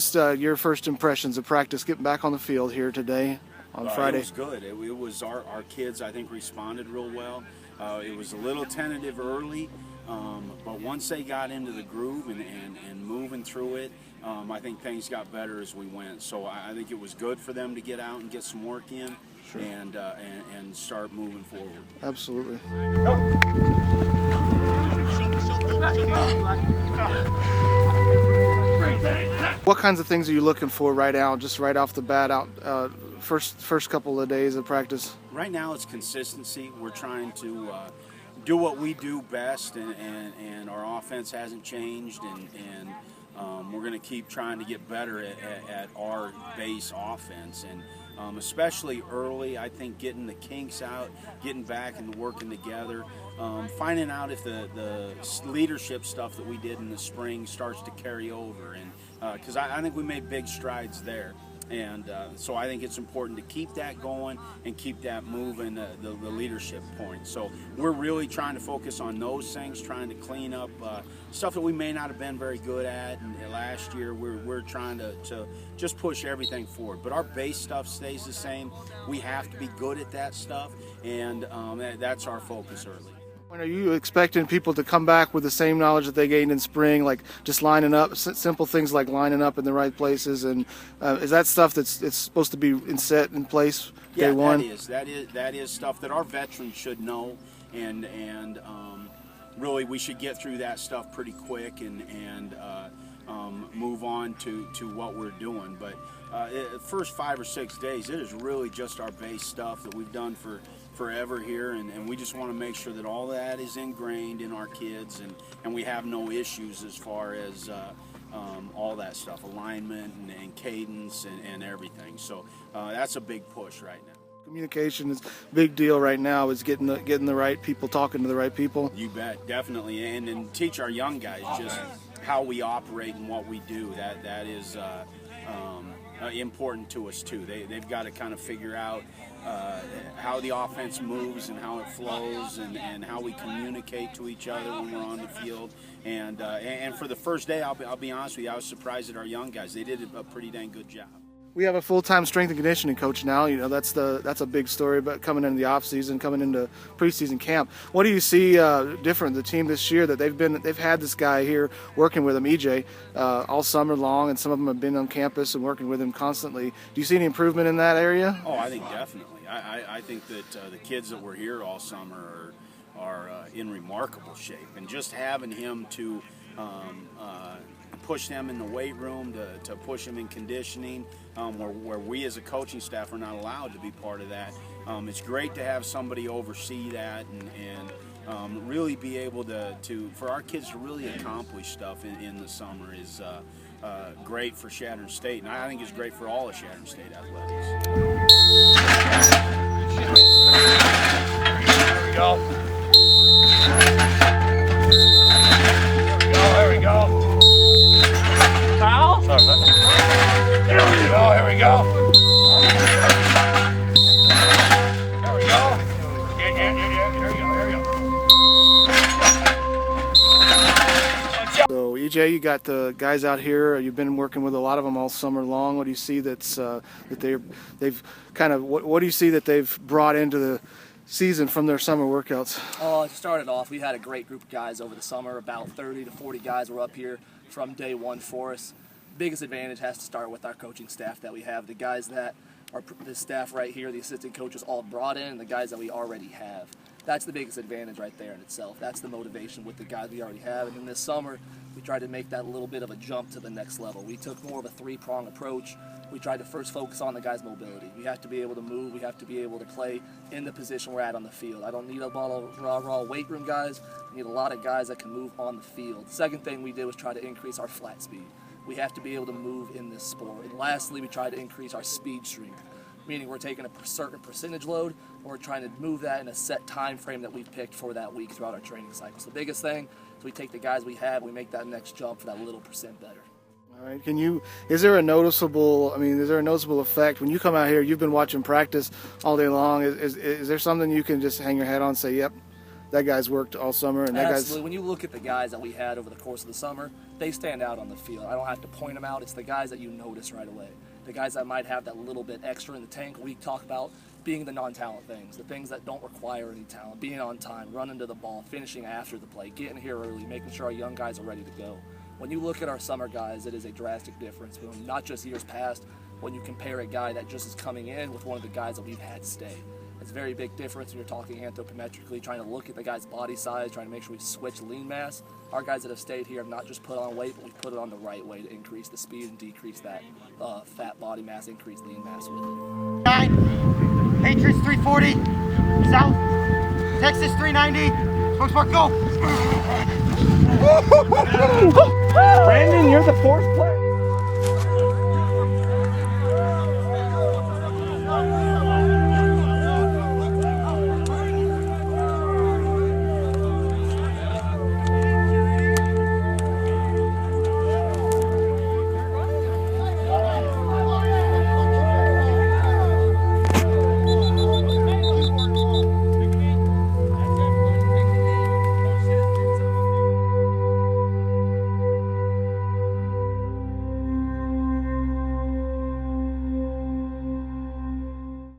just your first impressions of practice, getting back on the field here today on Friday? It was good. It was our kids, I think, responded real well. It was a little tentative early, but once they got into the groove and moving through it, I think things got better as we went. So I think it was good for them to get out and get some work in. Sure. And start moving forward. Absolutely. What kinds of things are you looking for right now, just right off the bat, first couple of days of practice? Right now it's consistency. We're trying to do what we do best, and our offense hasn't changed, and we're going to keep trying to get better at our base offense. And especially early, I think getting the kinks out, getting back and working together, finding out if the leadership stuff that we did in the spring starts to carry over, and because I think we made big strides there. And so I think it's important to keep that going and keep that moving, the leadership point. So we're really trying to focus on those things, trying to clean up stuff that we may not have been very good at. And last year we're trying to just push everything forward. But our base stuff stays the same. We have to be good at that stuff, and that's our focus early. Are you expecting people to come back with the same knowledge that they gained in spring, like just lining up, simple things like lining up in the right places? And is that stuff it's supposed to be set in place day one? Yeah, that is stuff that our veterans should know, and really we should get through that stuff pretty quick and move on to what we're doing. But the first 5 or 6 days, it is really just our base stuff that we've done for forever here, and we just want to make sure that all that is ingrained in our kids, and we have no issues as far as all that stuff, alignment and cadence and everything. So that's a big push right now. Communication is a big deal right now, is getting the right people, talking to the right people. You bet, definitely, and teach our young guys just how we operate and what we do. That is important to us too. They've got to kind of figure out how the offense moves and how it flows, and how we communicate to each other when we're on the field. And for the first day, I'll be honest with you, I was surprised at our young guys. They did a pretty dang good job. We have a full-time strength and conditioning coach now. You know, that's a big story, but coming into the off season, coming into preseason camp, what do you see different the team this year, that they've had this guy here working with them, EJ, all summer long, and some of them have been on campus and working with him constantly. Do you see any improvement in that area? Oh, I think definitely. I think that the kids that were here all summer are in remarkable shape, and just having him to push them in the weight room, to push them in conditioning, where we as a coaching staff are not allowed to be part of that. It's great to have somebody oversee that and really be able to for our kids to really accomplish stuff in the summer is great for Chadron State, and I think it's great for all of Chadron State athletics. There we go. There we go. Foul? Sorry, there we go. Here we go. There we go. Yeah. Here we go. So EJ, you got the guys out here. You've been working with a lot of them all summer long. What do you see that they've kind of what do you see that they've brought into the season from their summer workouts? To start it off, we had a great group of guys over the summer. About 30 to 40 guys were up here from day one for us. Biggest advantage has to start with our coaching staff that we have. The guys that are the staff right here, the assistant coaches all brought in, and the guys that we already have. That's the biggest advantage right there in itself. That's the motivation with the guys we already have. And then this summer, we tried to make that little bit of a jump to the next level. We took more of a three-prong approach. We tried to first focus on the guys' mobility. We have to be able to move. We have to be able to play in the position we're at on the field. I don't need a lot of raw weight room guys. I need a lot of guys that can move on the field. The second thing we did was try to increase our flat speed. We have to be able to move in this sport. And lastly, we tried to increase our speed strength, meaning we're taking a certain percentage load, and we're trying to move that in a set time frame that we've picked for that week throughout our training cycle. So the biggest thing is we take the guys we have, we make that next jump for that little percent better. All right. Is there a noticeable effect when you come out here? You've been watching practice all day long. Is there something you can just hang your head on and say, yep, that guy's worked all summer, and that Absolutely. guy's. When you look at the guys that we had over the course of the summer, they stand out on the field. I don't have to point them out. It's the guys that you notice right away. The guys that might have that little bit extra in the tank. We talk about being the non-talent things, the things that don't require any talent, being on time, running to the ball, finishing after the play, getting here early, making sure our young guys are ready to go. When you look at our summer guys, it is a drastic difference. Not just years past, when you compare a guy that just is coming in with one of the guys that we've had stay. It's a very big difference when you're talking anthropometrically, trying to look at the guy's body size, trying to make sure we switch lean mass. Our guys that have stayed here have not just put on weight, but we've put it on the right way to increase the speed and decrease that fat body mass, increase lean mass with it. 9, Patriots 340, South, Texas 390, Spokespark, go! Brandon, you're the fourth player.